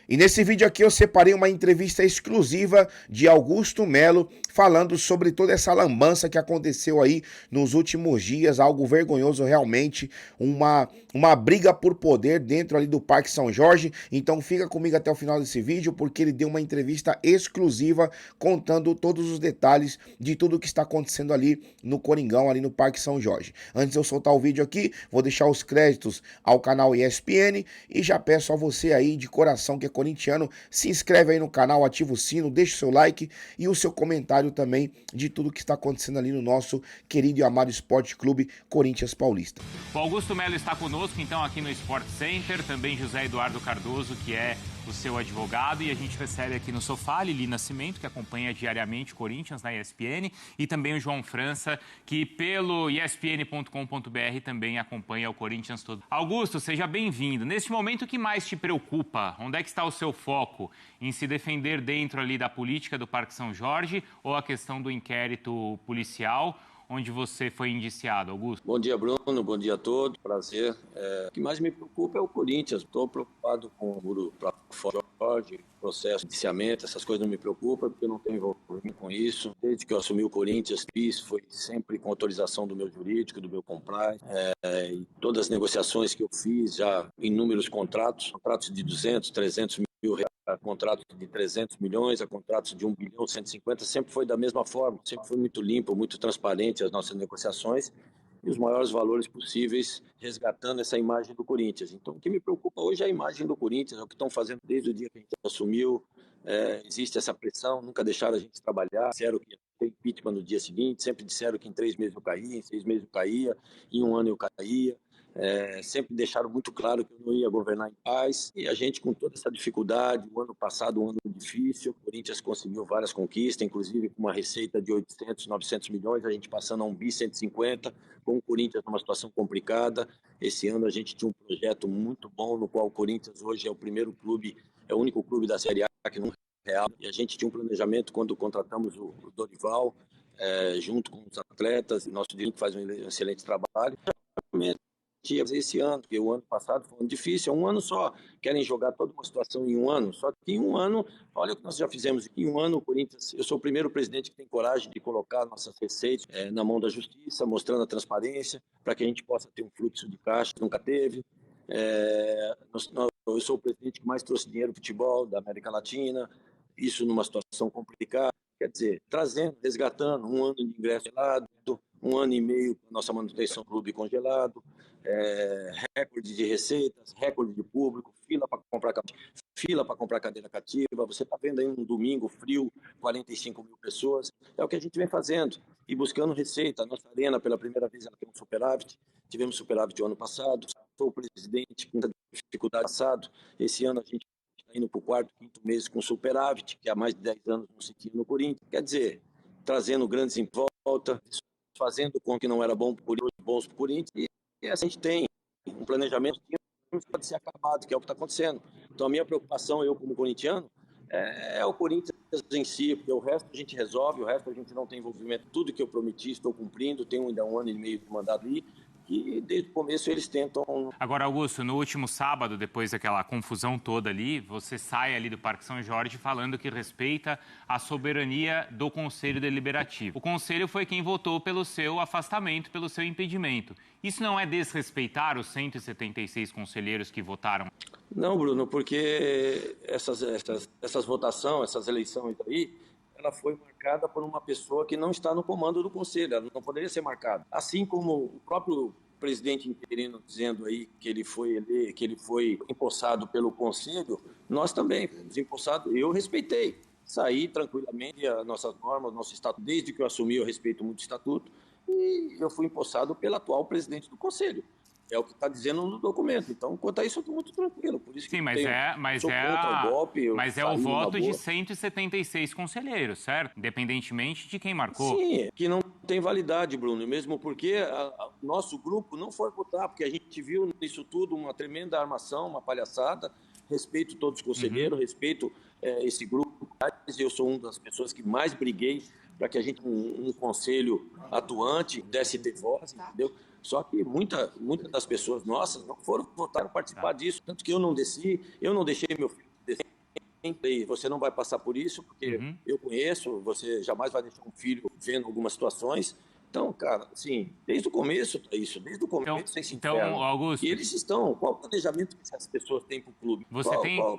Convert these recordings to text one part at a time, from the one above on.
E nesse vídeo aqui eu separei uma entrevista exclusiva de Augusto Melo falando sobre toda essa lambança que aconteceu aí nos últimos dias, algo vergonhoso realmente, uma briga por poder dentro ali do Parque São Jorge. Então fica comigo até o final desse vídeo porque ele deu uma entrevista exclusiva contando todos os detalhes de tudo que está acontecendo ali no Coringão, ali no Parque São Jorge. Antes de eu soltar o vídeo aqui, vou deixar os créditos ao canal ESPN e já peço a você aí de coração que é corintiano, se inscreve aí no canal, ativa o sino, deixa o seu like e o seu comentário também de tudo que está acontecendo ali no nosso querido e amado Esporte Clube Corinthians Paulista. O Augusto Melo está conosco, então, aqui no Sport Center, também José Eduardo Cardoso, que é o seu advogado, e a gente recebe aqui no sofá Lili Nascimento, que acompanha diariamente o Corinthians na ESPN, e também o João França, que pelo espn.com.br também acompanha o Corinthians todo. Augusto, seja bem-vindo. Neste momento, o que mais te preocupa? Onde é que está o seu foco? Em se defender dentro ali da política do Parque São Jorge ou a questão do inquérito policial, onde você foi indiciado, Augusto? Bom dia, Bruno. Bom dia a todos. Prazer. O que mais me preocupa é o Corinthians. Estou preocupado com o Jorge, processo de indiciamento, essas coisas não me preocupam, porque eu não tenho envolvimento com isso. Desde que eu assumi o Corinthians, isso foi sempre com autorização do meu jurídico, do meu compliance. E todas as negociações que eu fiz, já inúmeros contratos de 200, 300 mil reais, a contratos de 300 milhões, a contratos de 1 bilhão 150, sempre foi da mesma forma, sempre foi muito limpo, muito transparente as nossas negociações e os maiores valores possíveis, resgatando essa imagem do Corinthians. Então, o que me preocupa hoje é a imagem do Corinthians, é o que estão fazendo desde o dia que a gente assumiu. Existe essa pressão, nunca deixaram a gente trabalhar, disseram que ia ter impeachment no dia seguinte, sempre disseram que em 3 meses eu caía, em 6 meses eu caía, em 1 ano eu caía. Sempre deixaram muito claro que eu não ia governar em paz, e a gente com toda essa dificuldade, o ano passado um ano difícil, o Corinthians conseguiu várias conquistas, inclusive com uma receita de 800, 900 milhões, a gente passando a 1 bi 150, com o Corinthians numa situação complicada. Esse ano a gente tinha um projeto muito bom, no qual o Corinthians hoje é o primeiro clube, é o único clube da Série A que não é real, e a gente tinha um planejamento quando contratamos o Dorival, junto com os atletas, e nosso diretor faz um excelente trabalho. Esse ano, porque o ano passado foi um ano difícil, é um ano só, querem jogar toda uma situação em um ano, só que em um ano, olha o que nós já fizemos, em um ano o Corinthians, eu sou o primeiro presidente que tem coragem de colocar nossas receitas na mão da justiça, mostrando a transparência, para que a gente possa ter um fluxo de caixa que nunca teve. Eu sou o presidente que mais trouxe dinheiro para o futebol da América Latina, isso numa situação complicada, quer dizer, trazendo, resgatando um ano de ingresso gelado, 1 ano e meio com a nossa manutenção do clube congelado, recorde de receitas, recorde de público, fila para comprar cadeira cativa. Você está vendo aí um domingo frio, 45 mil pessoas. É o que a gente vem fazendo e buscando receita. A nossa arena, pela primeira vez, ela tem um superávit. Tivemos superávit o ano passado. Foi o presidente com muita dificuldade passado. Esse ano a gente está indo para o 4º, 5º mês com superávit, que há mais de 10 anos não se tinha no Corinthians. Quer dizer, trazendo grandes em volta, fazendo com que não era bom para o Corinthians, e a gente tem um planejamento que pode ser acabado, que é o que está acontecendo. Então a minha preocupação, eu como corintiano, é o Corinthians em si, porque o resto a gente resolve, o resto a gente não tem envolvimento. Tudo que eu prometi, estou cumprindo, tenho ainda 1 ano e meio de mandato ali, e desde o começo eles tentam... Agora, Augusto, no último sábado, depois daquela confusão toda ali, você sai ali do Parque São Jorge falando que respeita a soberania do Conselho Deliberativo. O Conselho foi quem votou pelo seu afastamento, pelo seu impedimento. Isso não é desrespeitar os 176 conselheiros que votaram? Não, Bruno, porque essas votações, essas eleições aí, ela foi marcada por uma pessoa que não está no comando do Conselho, ela não poderia ser marcada. Assim como o próprio presidente interino dizendo aí que ele foi empossado pelo Conselho, nós também fomos empossados, eu respeitei. Saí tranquilamente, as nossas normas, nosso estatuto, desde que eu assumi eu respeito muito o estatuto, e eu fui empossado pelo atual presidente do Conselho. É o que está dizendo no documento. Então, quanto a isso, eu estou muito tranquilo. Por isso que sim, mas sou contra o golpe. Mas é o voto de 176 conselheiros, certo? Independentemente de quem marcou. Sim, que não tem validade, Bruno. Mesmo porque nosso grupo não foi votar, porque a gente viu nisso tudo uma tremenda armação, uma palhaçada. Respeito todos os conselheiros, respeito esse grupo. Eu sou uma das pessoas que mais briguei para que a gente, um conselho atuante, desse ter voz, entendeu? Só que muitas das pessoas nossas não foram votar, participar disso. Tanto que eu não desci, eu não deixei meu filho E você não vai passar por isso, porque eu conheço, você jamais vai deixar um filho vendo algumas situações. Então, cara, assim, desde o começo tá isso, desde o começo vocês se Então, Augusto... E eles estão, qual o planejamento que essas pessoas têm para o clube?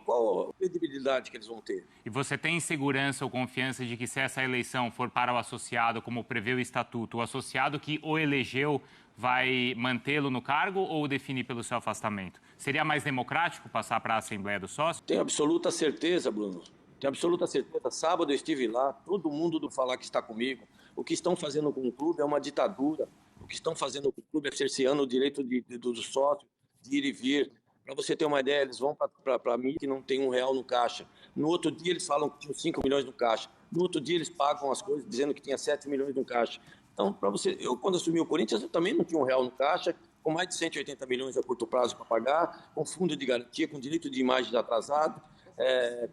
Qual a credibilidade que eles vão ter? E você tem segurança ou confiança de que se essa eleição for para o associado, como prevê o estatuto, o associado que o elegeu vai mantê-lo no cargo ou definir pelo seu afastamento? Seria mais democrático passar para a Assembleia do Sócio? Tenho absoluta certeza, Bruno. Tenho absoluta certeza. Sábado eu estive lá, todo mundo do falar que está comigo. O que estão fazendo com o clube é uma ditadura. O que estão fazendo com o clube é cerceando o direito do sócio de ir e vir. Para você ter uma ideia, eles vão para mim que não tem R$1 no caixa. No outro dia eles falam que tinham 5 milhões no caixa. No outro dia eles pagam as coisas dizendo que tinha 7 milhões no caixa. Então, para você, eu quando assumi o Corinthians, eu também não tinha R$1 no caixa, com mais de 180 milhões a curto prazo para pagar, com fundo de garantia, com direito de imagem atrasado,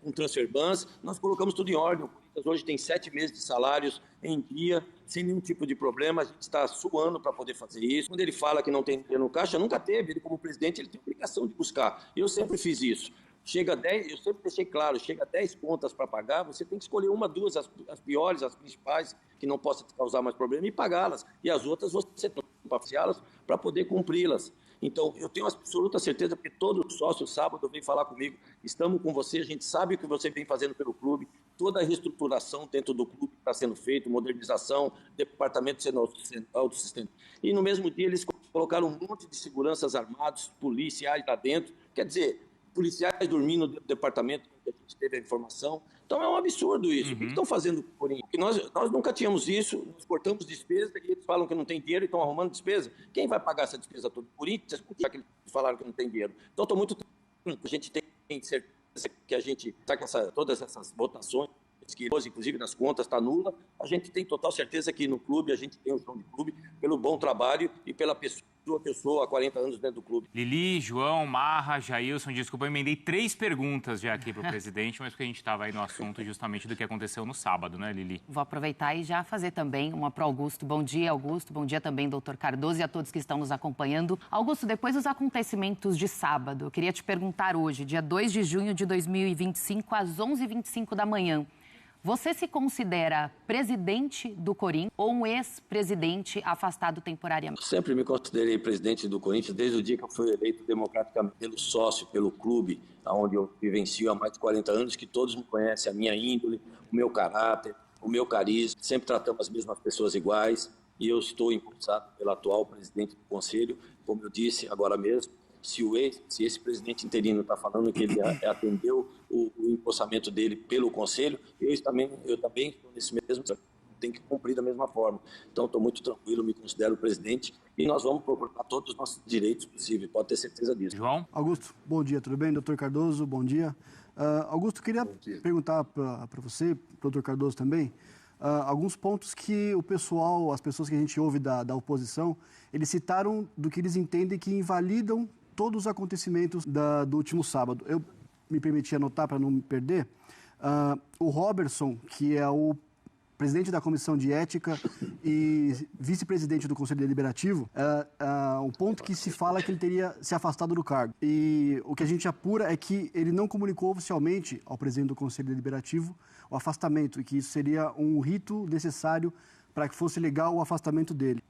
com transfer bans. Nós colocamos tudo em ordem. O Corinthians hoje tem 7 meses de salários em dia, sem nenhum tipo de problema. A gente está suando para poder fazer isso. Quando ele fala que não tem dinheiro no caixa, nunca teve. Ele, como presidente, ele tem a obrigação de buscar. Eu sempre fiz isso. Chega 10, eu sempre deixei claro, chega 10 contas para pagar, você tem que escolher uma, duas, as piores, as principais, que não possa te causar mais problema, e pagá-las. E as outras você tem que parciá-las para poder cumpri-las. Então, eu tenho absoluta certeza, porque todo sócio sábado vem falar comigo, estamos com você, a gente sabe o que você vem fazendo pelo clube, toda a reestruturação dentro do clube está sendo feita, modernização, departamento sendo autossustentável. E no mesmo dia eles colocaram um monte de seguranças armados, policiais lá dentro, quer dizer, policiais dormindo no departamento, que a gente teve a informação. Então é um absurdo isso. O que estão fazendo com o Corinthians? Porque nós nunca tínhamos isso, nós cortamos despesa e eles falam que não tem dinheiro e estão arrumando despesa. Quem vai pagar essa despesa toda? O Corinthians, já que eles falaram que não tem dinheiro. Então estou muito tranquilo. A gente tem certeza que a gente está com todas essas votações, que inclusive nas contas está nula. A gente tem total certeza que no clube a gente tem um chão de clube pelo bom trabalho e pela pessoa que eu sou há 40 anos dentro do clube. Lili, João, Marra, Jailson, desculpa, eu emendei 3 perguntas já aqui para o presidente, mas porque a gente estava aí no assunto justamente do que aconteceu no sábado, né, Lili? Vou aproveitar e já fazer também uma para o Augusto. Bom dia, Augusto. Bom dia também, doutor Cardoso, e a todos que estão nos acompanhando. Augusto, depois dos acontecimentos de sábado, eu queria te perguntar hoje, dia 2 de junho de 2025, às 11h25 da manhã, você se considera presidente do Corinthians ou um ex-presidente afastado temporariamente? Sempre me considerei presidente do Corinthians desde o dia que eu fui eleito democraticamente pelo sócio, pelo clube, onde eu vivencio há mais de 40 anos, que todos me conhecem, a minha índole, o meu caráter, o meu carisma. Sempre tratamos as mesmas pessoas iguais e eu estou impulsado pelo atual presidente do Conselho, como eu disse agora mesmo. Se esse presidente interino está falando que ele atendeu o empossamento dele pelo Conselho, eu também estou nesse mesmo, tem que cumprir da mesma forma. Então, estou muito tranquilo, me considero presidente e nós vamos procurar todos os nossos direitos possíveis, pode ter certeza disso. João? Augusto, bom dia, tudo bem? Doutor Cardoso, bom dia. Augusto, queria perguntar para você, doutor Cardoso também, alguns pontos que o pessoal, as pessoas que a gente ouve da oposição, eles citaram do que eles entendem que invalidam todos os acontecimentos do último sábado. Eu me permiti anotar para não me perder. O Robertson, que é o presidente da Comissão de Ética e vice-presidente do Conselho Deliberativo, um ponto que se fala é que ele teria se afastado do cargo. E o que a gente apura é que ele não comunicou oficialmente ao presidente do Conselho Deliberativo o afastamento, e que isso seria um rito necessário para que fosse legal o afastamento dele.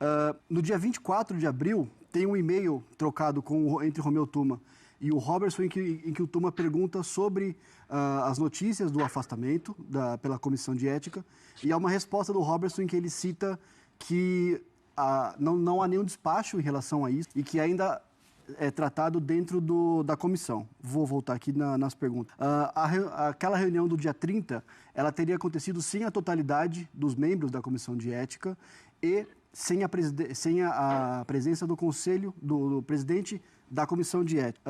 No dia 24 de abril, tem um e-mail trocado entre Romeu Tuma e o Robertson, em que o Tuma pergunta sobre as notícias do afastamento pela Comissão de Ética, e há uma resposta do Robertson em que ele cita que não há nenhum despacho em relação a isso e que ainda é tratado dentro da comissão. Vou voltar aqui nas perguntas. Aquela reunião do dia 30, ela teria acontecido sem a totalidade dos membros da Comissão de Ética e sem a presença do Conselho, do presidente da Comissão de Ética.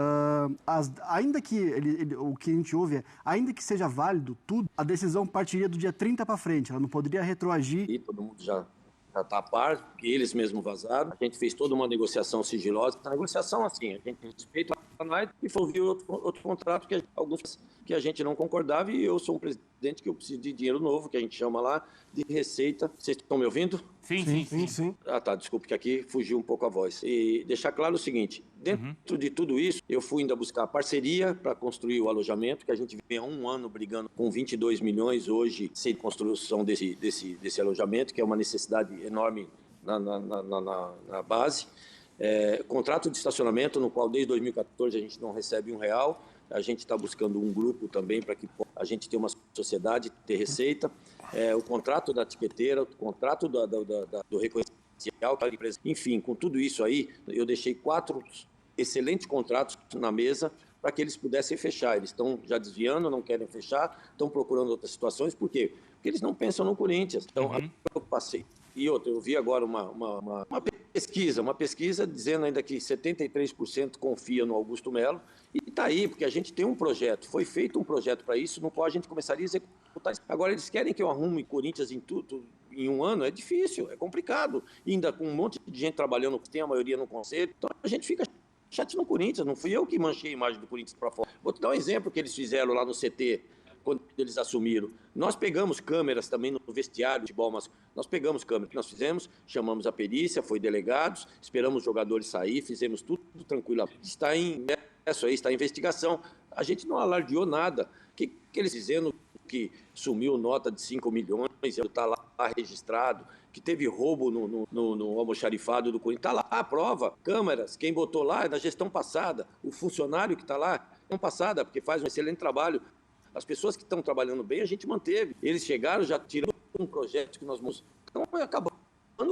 Ainda que o que a gente ouve ainda que seja válido tudo, a decisão partiria do dia 30 para frente, ela não poderia retroagir. E todo mundo já está a par, porque eles mesmos vazaram. A gente fez toda uma negociação sigilosa. A negociação, assim, a gente respeita a nós e foi ouvir outro contrato alguns que a gente não concordava, e eu sou um presidente que eu preciso de dinheiro novo, que a gente chama lá de receita. Vocês estão me ouvindo? Sim. Tá, desculpe que aqui fugiu um pouco a voz. E deixar claro o seguinte, Dentro de tudo isso, eu fui ainda buscar parceria para construir o alojamento, que a gente vem há um ano brigando com 22 milhões hoje sem construção desse alojamento, que é uma necessidade enorme na base. Contrato de estacionamento, no qual desde 2014 a gente não recebe R$1. A gente está buscando um grupo também para que a gente tenha uma sociedade, ter receita. O contrato da tiqueteira, o contrato do reconhecimento, enfim, com tudo isso aí, eu deixei 4 excelentes contratos na mesa para que eles pudessem fechar. Eles estão já desviando, não querem fechar, estão procurando outras situações. Por quê? Porque eles não pensam no Corinthians. Então, eu passei. E outra, eu vi agora uma pesquisa dizendo ainda que 73% confia no Augusto Melo. E está aí, porque a gente tem um projeto, foi feito um projeto para isso, no qual a gente começaria a executar. Agora, eles querem que eu arrume Corinthians em tudo em um ano, é difícil, é complicado. E ainda com um monte de gente trabalhando, que tem a maioria no conselho, então a gente fica chato no Corinthians, não fui eu que manchei a imagem do Corinthians para fora. Vou te dar um exemplo que eles fizeram lá no CT, quando eles assumiram. Nós pegamos câmeras também no vestiário de futebol, mas nós pegamos câmeras que nós fizemos, chamamos a perícia, foi delegados, esperamos os jogadores sair, fizemos tudo tranquilo. Está em investigação. A gente não alardeou nada. O que eles dizendo que sumiu nota de 5 milhões, está lá registrado, que teve roubo no almoxarifado do Corinthians, está lá a prova, câmeras, quem botou lá é da gestão passada, o funcionário que está lá, não passada, porque faz um excelente trabalho. As pessoas que estão trabalhando bem, a gente manteve. Eles chegaram, já tirando um projeto que nós vamos... Então, acabando,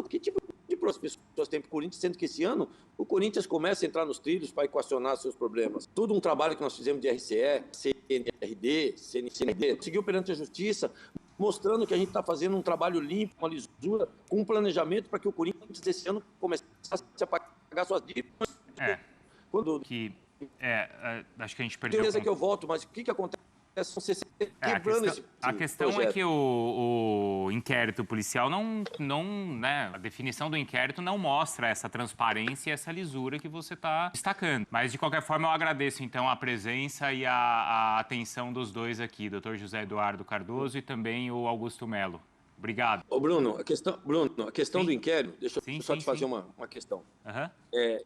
que tipo de pessoas tem para o Corinthians, sendo que esse ano o Corinthians começa a entrar nos trilhos para equacionar seus problemas. Tudo um trabalho que nós fizemos de RCE, CNRD, CNCND, seguiu perante a Justiça, mostrando que a gente está fazendo um trabalho limpo, uma lisura, com um planejamento para que o Corinthians esse ano começasse a pagar suas dívidas. Acho que a gente perdeu... Beleza que eu volto, mas o que acontece? A questão é que o inquérito policial a definição do inquérito não mostra essa transparência e essa lisura que você está destacando. Mas, de qualquer forma, eu agradeço, então, a presença e a atenção dos dois aqui, Dr. José Eduardo Cardoso e também o Augusto Melo. Obrigado. Bruno, a questão do inquérito, deixa eu só te fazer uma questão.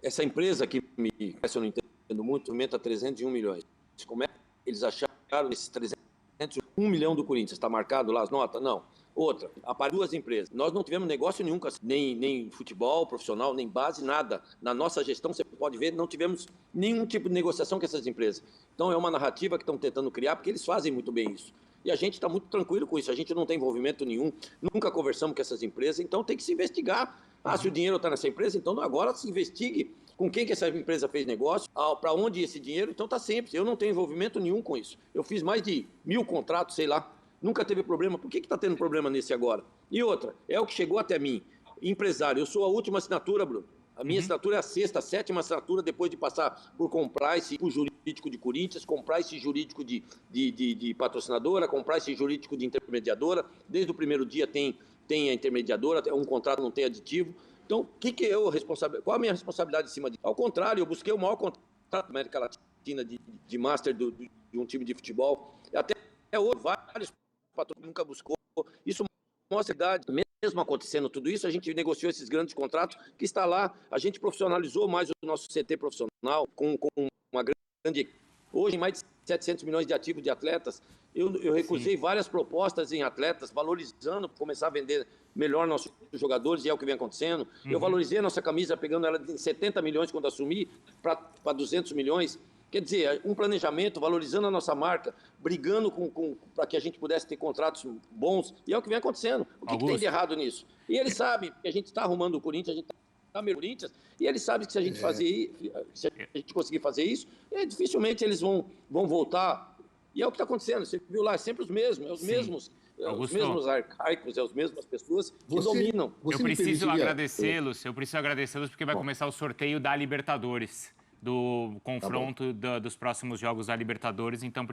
Essa empresa que eu não entendo muito, aumenta 301 milhões. Como é que eles acharam esses 301 milhão do Corinthians? Está marcado lá as notas? Não. Outra, aparecem 2 empresas. Nós não tivemos negócio nenhum, nem futebol profissional, nem base, nada. Na nossa gestão, você pode ver, não tivemos nenhum tipo de negociação com essas empresas. Então, é uma narrativa que estão tentando criar, porque eles fazem muito bem isso. E a gente está muito tranquilo com isso, a gente não tem envolvimento nenhum, nunca conversamos com essas empresas, então tem que se investigar. Se o dinheiro está nessa empresa, então agora se investigue com quem que essa empresa fez negócio, para onde esse dinheiro, então está sempre. Eu não tenho envolvimento nenhum com isso. Eu fiz mais de 1000 contratos, sei lá, nunca teve problema. Por que está tendo problema nesse agora? E outra, é o que chegou até mim. Empresário, eu sou a última assinatura, Bruno. A minha assinatura é a 6ª, 7ª assinatura, depois de passar por comprar esse jurídico de Corinthians, comprar esse jurídico de patrocinadora, comprar esse jurídico de intermediadora. Desde o primeiro dia tem a intermediadora, um contrato não tem aditivo. Então, qual a minha responsabilidade em cima disso? Ao contrário, eu busquei o maior contrato da América Latina de master de um time de futebol. Até hoje, vários patrões nunca buscou. Isso mostra a idade. Mesmo acontecendo tudo isso, a gente negociou esses grandes contratos que está lá. A gente profissionalizou mais o nosso CT profissional com uma grande... Hoje, mais de 700 milhões de ativos de atletas. Eu recusei várias propostas em atletas, valorizando, começar a vender melhor nossos jogadores, e é o que vem acontecendo. Eu valorizei a nossa camisa, pegando ela de 70 milhões quando assumi, para 200 milhões. Quer dizer, um planejamento, valorizando a nossa marca, brigando para que a gente pudesse ter contratos bons, e é o que vem acontecendo. O que tem de errado nisso? E eles sabem que a gente está arrumando o Corinthians, a gente está melhorando o Corinthians, e eles sabem que se a gente se a gente conseguir fazer isso, dificilmente eles vão voltar. E é o que está acontecendo. Você viu lá, é sempre os mesmos, os mesmos arcaicos, as mesmas pessoas que dominam. Eu preciso agradecê-los, porque vai começar o sorteio da Libertadores, do confronto dos próximos jogos da Libertadores, então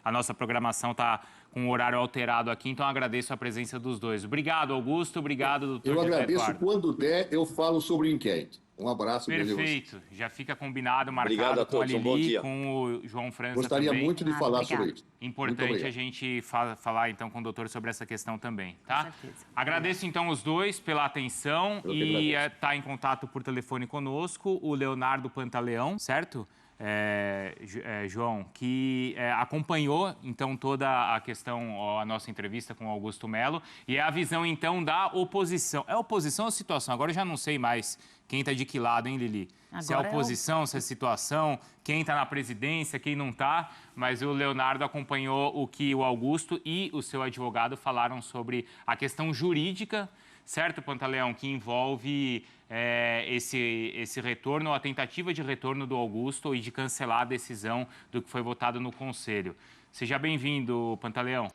a nossa programação está com o horário alterado aqui, então agradeço a presença dos dois. Obrigado, Augusto, obrigado, doutor. Eu agradeço, quando der, eu falo sobre o inquérito. Um abraço. Perfeito. Já fica combinado, Obrigado marcado a com a todos, um bom Lili, dia. com o João França Gostaria também. muito de falar sobre isso. Importante a gente falar, então, com o doutor sobre essa questão também, tá? Com certeza. Agradeço, então, os dois pela atenção e está em contato por telefone conosco o Leonardo Pantaleão, certo? João, que acompanhou, então, toda a questão, a nossa entrevista com o Augusto Melo, e é a visão, então, da oposição. É oposição ou situação? Agora eu já não sei mais quem está de que lado, hein, Lili? Agora se é oposição, se é situação, quem está na presidência, quem não está, mas o Leonardo acompanhou o que o Augusto e o seu advogado falaram sobre a questão jurídica, certo, Pantaleão, que envolve esse retorno, a tentativa de retorno do Augusto e de cancelar a decisão do que foi votado no Conselho. Seja bem-vindo, Pantaleão.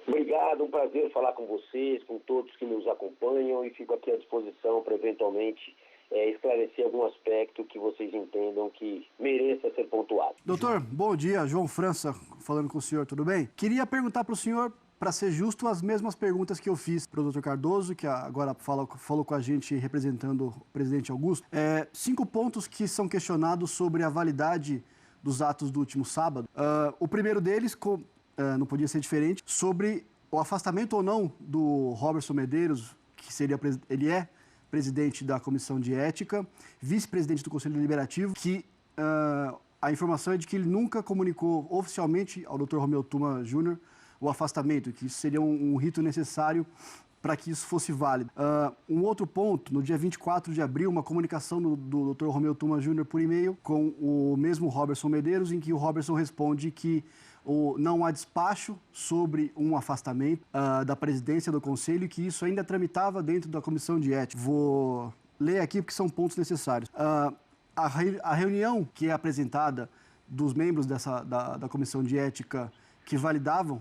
Obrigado, um prazer falar com vocês, com todos que nos acompanham e fico aqui à disposição para eventualmente esclarecer algum aspecto que vocês entendam que mereça ser pontuado. Doutor, bom dia. João França falando com o senhor, tudo bem? Queria perguntar para o senhor, para ser justo, as mesmas perguntas que eu fiz para o doutor Cardoso, que agora falou com a gente representando o presidente Augusto. 5 pontos que são questionados sobre a validade dos atos do último sábado. O primeiro deles, não podia ser diferente, sobre o afastamento ou não do Roberson Medeiros, que ele é presidente da Comissão de Ética, vice-presidente do Conselho Deliberativo, que a informação é de que ele nunca comunicou oficialmente ao Dr. Romeu Tuma Júnior o afastamento, que isso seria um rito necessário para que isso fosse válido. Um outro ponto, no dia 24 de abril, uma comunicação do Dr. Romeu Tuma Júnior por e-mail com o mesmo Roberson Medeiros, em que o Roberson responde que não há despacho sobre um afastamento da presidência do Conselho e que isso ainda tramitava dentro da Comissão de Ética. Vou ler aqui porque são pontos necessários. A reunião que é apresentada dos membros da Comissão de Ética que validavam,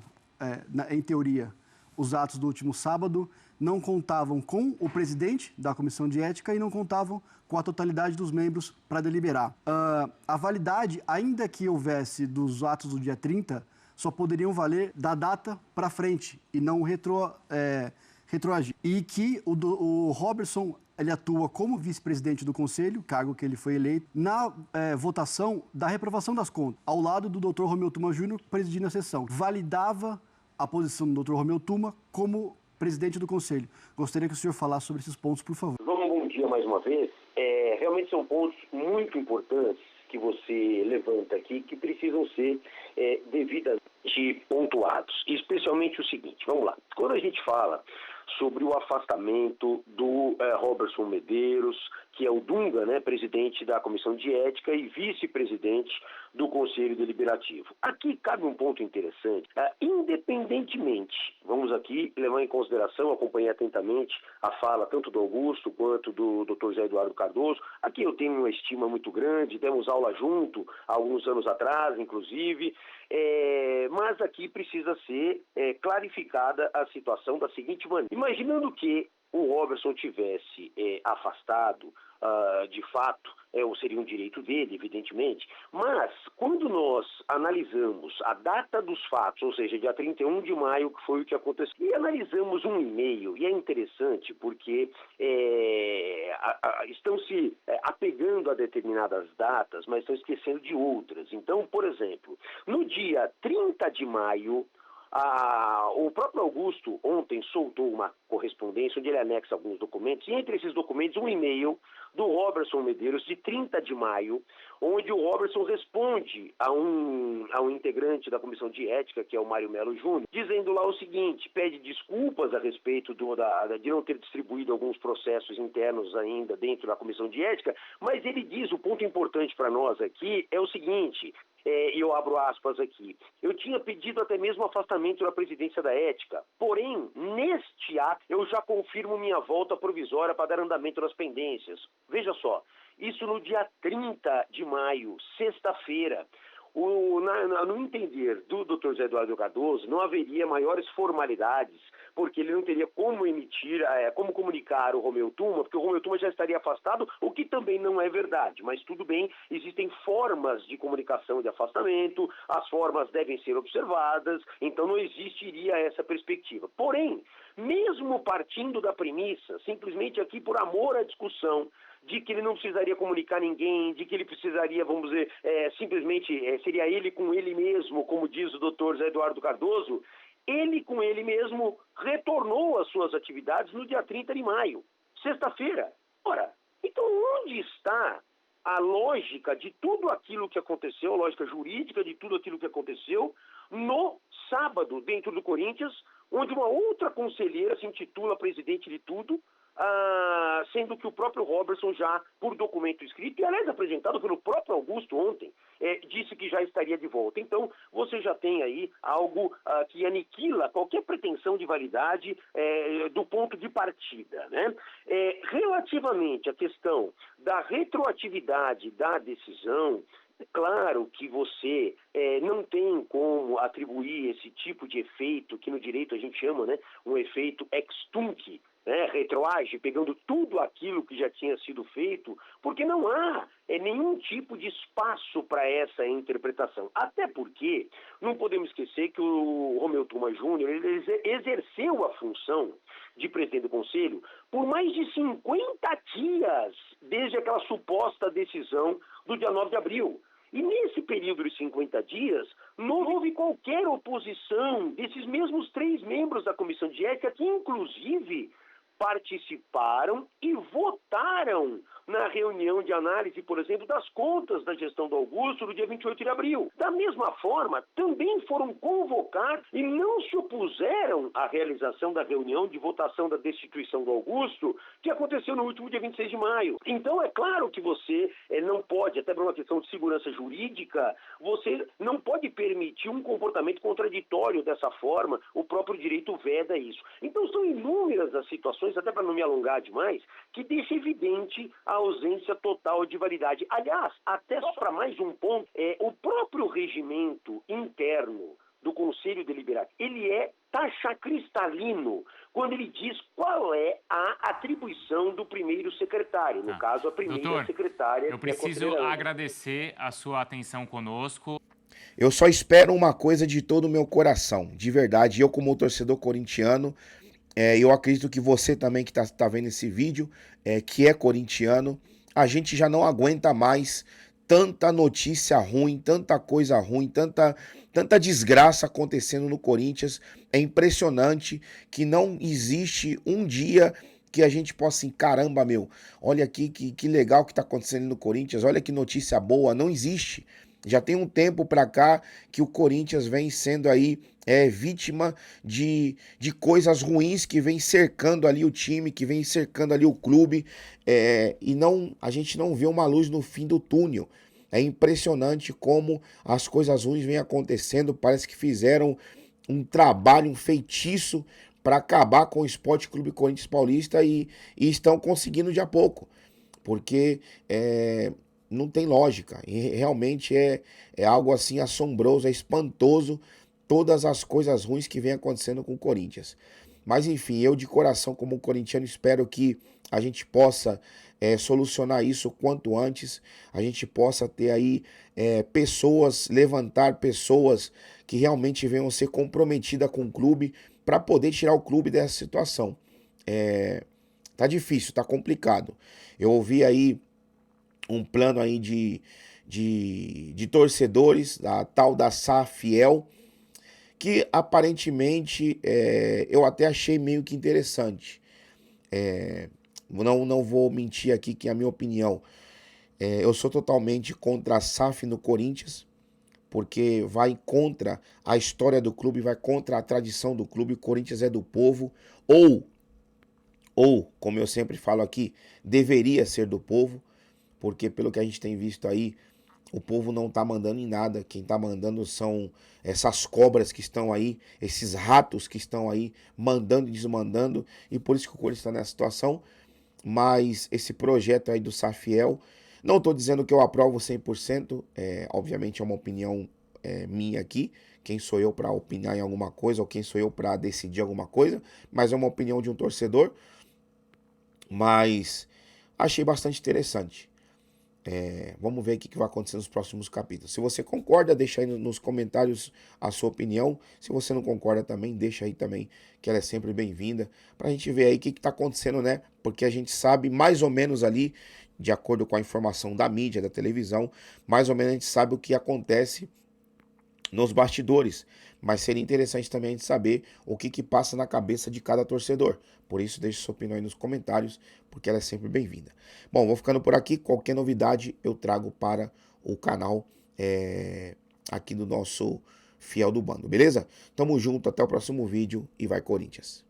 em teoria, os atos do último sábado, não contavam com o presidente da Comissão de Ética e não contavam com a totalidade dos membros para deliberar. A validade, ainda que houvesse dos atos do dia 30, só poderiam valer da data para frente e não retroagir. E que o Roberson ele atua como vice-presidente do Conselho, cargo que ele foi eleito, na votação da reprovação das contas, ao lado do Dr. Romeu Tuma Júnior, presidindo a sessão. Validava a posição do Dr. Romeu Tuma como presidente do Conselho. Gostaria que o senhor falasse sobre esses pontos, por favor. Vamos, bom dia mais uma vez. Realmente são pontos muito importantes que você levanta aqui, que precisam ser devidamente pontuados. Especialmente o seguinte, vamos lá. Quando a gente fala sobre o afastamento do Roberson Medeiros, que é o Dunga, né, presidente da Comissão de Ética e vice-presidente do Conselho Deliberativo. Aqui cabe um ponto interessante. Independentemente, vamos aqui levar em consideração, acompanhei atentamente a fala tanto do Augusto quanto do Dr. José Eduardo Cardoso. Aqui eu tenho uma estima muito grande, demos aula junto há alguns anos atrás, inclusive, mas aqui precisa ser clarificada a situação da seguinte maneira. Imaginando que o Roberson tivesse afastado, de fato, seria um direito dele, evidentemente, mas quando nós analisamos a data dos fatos, ou seja, dia 31 de maio, que foi o que aconteceu, e analisamos um e-mail, e é interessante porque estão se apegando a determinadas datas, mas estão esquecendo de outras. Então, por exemplo, no dia 30 de maio, o próprio Augusto ontem soltou uma correspondência onde ele anexa alguns documentos, e entre esses documentos um e-mail do Roberson Medeiros de 30 de maio, onde o Roberson responde a um integrante da Comissão de Ética, que é o Mário Melo Júnior, dizendo lá o seguinte: pede desculpas a respeito de não ter distribuído alguns processos internos ainda dentro da Comissão de Ética, mas ele diz, o ponto importante para nós aqui é o seguinte, e eu abro aspas aqui: eu tinha pedido até mesmo afastamento da presidência da Ética, porém, neste ato, eu já confirmo minha volta provisória para dar andamento nas pendências. Veja só, isso no dia 30 de maio, sexta-feira. No entender do Dr. José Eduardo Cardoso, não haveria maiores formalidades, porque ele não teria como como comunicar o Romeu Tuma, porque o Romeu Tuma já estaria afastado, o que também não é verdade. Mas tudo bem, existem formas de comunicação de afastamento, as formas devem ser observadas, então não existiria essa perspectiva. Porém, mesmo partindo da premissa, simplesmente aqui por amor à discussão, de que ele não precisaria comunicar ninguém, de que ele precisaria, vamos dizer, simplesmente seria ele com ele mesmo, como diz o doutor José Eduardo Cardoso, ele com ele mesmo retornou às suas atividades no dia 30 de maio, sexta-feira. Ora, então onde está a lógica de tudo aquilo que aconteceu, a lógica jurídica de tudo aquilo que aconteceu no sábado dentro do Corinthians, onde uma outra conselheira se intitula presidente de tudo, sendo que o próprio Robertson já, por documento escrito, e aliás apresentado pelo próprio Augusto ontem, disse que já estaria de volta. Então, você já tem aí algo que aniquila qualquer pretensão de validade do ponto de partida, né? Relativamente à questão da retroatividade da decisão, é claro que você não tem como atribuir esse tipo de efeito, que no direito a gente chama, né, um efeito ex tunc, retroage, pegando tudo aquilo que já tinha sido feito, porque não há nenhum tipo de espaço para essa interpretação. Até porque não podemos esquecer que o Romeu Thoma Júnior ele exerceu a função de presidente do Conselho por mais de 50 dias, desde aquela suposta decisão do dia 9 de abril. E nesse período de 50 dias, não houve qualquer oposição desses mesmos 3 membros da Comissão de Ética, que inclusive participaram e votaram na reunião de análise, por exemplo, das contas da gestão do Augusto no dia 28 de abril. Da mesma forma, também foram convocados e não se opuseram à realização da reunião de votação da destituição do Augusto, que aconteceu no último dia 26 de maio. Então, é claro que você não pode, até por uma questão de segurança jurídica, você não pode permitir um comportamento contraditório dessa forma, o próprio direito veda isso. Então, são inúmeras as situações, até para não me alongar demais, que deixa evidente a ausência total de validade. Aliás, até só para mais um ponto, o próprio regimento interno do Conselho Deliberativo, ele é taxa cristalino quando ele diz qual é a atribuição do primeiro secretário, no caso, a primeira Doutor, secretária. Eu preciso agradecer a sua atenção conosco. Eu só espero uma coisa de todo o meu coração, de verdade. Eu, como torcedor corintiano, eu acredito que você também que tá vendo esse vídeo, que é corintiano, a gente já não aguenta mais tanta notícia ruim, tanta coisa ruim, tanta desgraça acontecendo no Corinthians. É impressionante que não existe um dia que a gente possa assim, caramba, meu, olha aqui que legal que tá acontecendo no Corinthians, olha que notícia boa. Não existe. Já tem um tempo pra cá que o Corinthians vem sendo aí vítima de coisas ruins que vem cercando ali o time, que vem cercando ali o clube, e a gente não vê uma luz no fim do túnel. É impressionante como as coisas ruins vêm acontecendo, parece que fizeram um trabalho, um feitiço para acabar com o Esporte Clube Corinthians Paulista e estão conseguindo de a pouco, porque não tem lógica, e realmente é algo assim assombroso, é espantoso todas as coisas ruins que vem acontecendo com o Corinthians. Mas enfim, eu de coração como corintiano espero que a gente possa solucionar isso o quanto antes, a gente possa ter aí levantar pessoas que realmente venham ser comprometidas com o clube para poder tirar o clube dessa situação. Tá difícil, tá complicado. Eu ouvi aí um plano aí de torcedores, da tal da SA Fiel, que aparentemente eu até achei meio que interessante. Não vou mentir aqui que é a minha opinião. Eu sou totalmente contra a SAF no Corinthians, porque vai contra a história do clube, vai contra a tradição do clube. O Corinthians é do povo, ou como eu sempre falo aqui, deveria ser do povo, porque pelo que a gente tem visto aí, o povo não tá mandando em nada. Quem tá mandando são essas cobras que estão aí, esses ratos que estão aí, mandando e desmandando, e por isso que o Corinthians está nessa situação. Mas esse projeto aí do Safiel, não tô dizendo que eu aprovo 100%, obviamente é uma opinião minha aqui, quem sou eu para opinar em alguma coisa, ou quem sou eu para decidir alguma coisa, mas é uma opinião de um torcedor, mas achei bastante interessante. Vamos ver o que vai acontecer nos próximos capítulos. Se você concorda, deixa aí nos comentários a sua opinião. Se você não concorda também, deixa aí também, que ela é sempre bem-vinda, pra gente ver aí o que tá acontecendo, né? Porque a gente sabe mais ou menos ali de acordo com a informação da mídia, da televisão, mais ou menos a gente sabe o que acontece nos bastidores, mas seria interessante também a gente saber o que passa na cabeça de cada torcedor. Por isso, deixe sua opinião aí nos comentários, porque ela é sempre bem-vinda. Bom, vou ficando por aqui. Qualquer novidade eu trago para o canal aqui do nosso Fiel do Bando, beleza? Tamo junto, até o próximo vídeo e vai Corinthians!